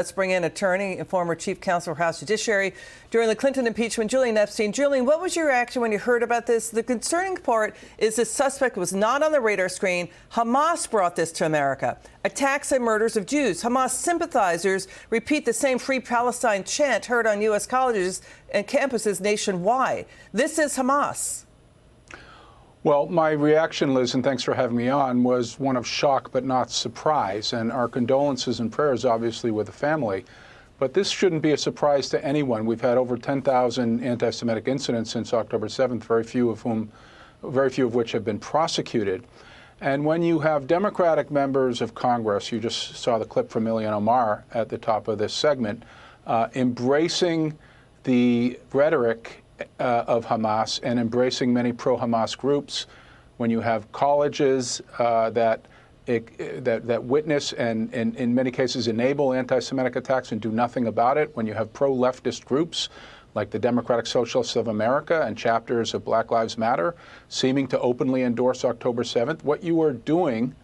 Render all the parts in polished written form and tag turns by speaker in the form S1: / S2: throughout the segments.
S1: Let's bring in attorney and former chief counsel for House Judiciary during the Clinton impeachment, Julian Epstein. Julian, what was your reaction when you heard about this? The concerning part is the suspect was not on the radar screen. Hamas brought this to America. Attacks and murders of Jews. Hamas sympathizers repeat the same Free Palestine chant heard on U.S. colleges and campuses nationwide. This is Hamas.
S2: Well, my reaction, Liz, and thanks for having me on, was one of shock but not surprise. And our condolences and prayers, obviously, with the family. But this shouldn't be a surprise to anyone. We've had over 10,000 anti-Semitic incidents since October 7th, very few of which have been prosecuted. And when you have Democratic members of Congress, you just saw the clip from Ilhan Omar at the top of this segment, embracing the rhetoric of Hamas and embracing many pro-Hamas groups, when you have colleges that witness and in many cases enable anti-Semitic attacks and do nothing about it, when you have pro-leftist groups like the Democratic Socialists of America and chapters of Black Lives Matter seeming to openly endorse October 7th, what you are doing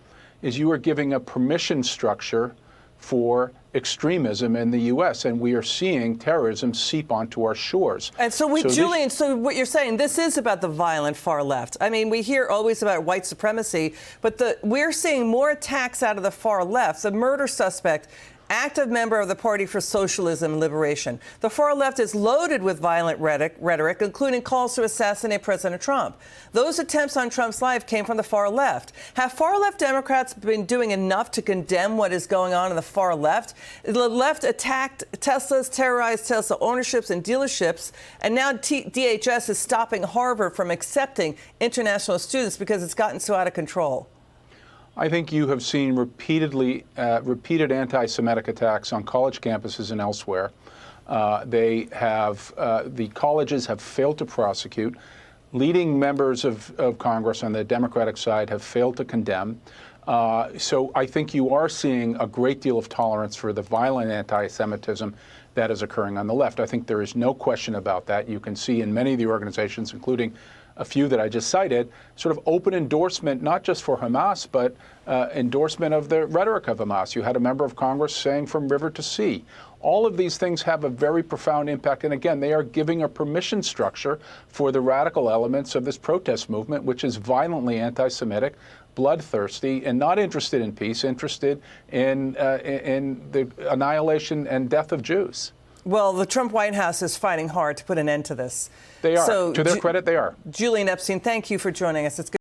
S2: is you are giving a permission structure for extremism in the U.S., and we are seeing terrorism seep onto our shores.
S1: And so, Julian, so what you're saying, this is about the violent far left. I mean, we hear always about white supremacy, but we're seeing more attacks out of the far left. The murder suspect, active member of the Party for Socialism and Liberation. The far left is loaded with violent rhetoric, including calls to assassinate President Trump. Those attempts on Trump's life came from the far left. Have far left Democrats been doing enough to condemn what is going on in the far left? The left attacked Teslas, terrorized Tesla ownerships and dealerships, and now DHS is stopping Harvard from accepting international students because it's gotten so out of control.
S2: I think you have seen repeated anti-Semitic attacks on college campuses and elsewhere. The colleges have failed to prosecute. Leading members of Congress on the Democratic side have failed to condemn. So I think you are seeing a great deal of tolerance for the violent anti-Semitism that is occurring on the left. I think there is no question about that. You can see in many of the organizations, including a few that I just cited, sort of open endorsement, not just for Hamas, but endorsement of the rhetoric of Hamas. You had a member of Congress saying from river to sea. All of these things have a very profound impact. And again, they are giving a permission structure for the radical elements of this protest movement, which is violently anti-Semitic, bloodthirsty, and not interested in peace, interested in the annihilation and death of Jews.
S1: Well, the Trump White House is fighting hard to put an end to this.
S2: They are.
S1: So,
S2: to their credit, they are.
S1: Julian Epstein, thank you for joining us. It's good.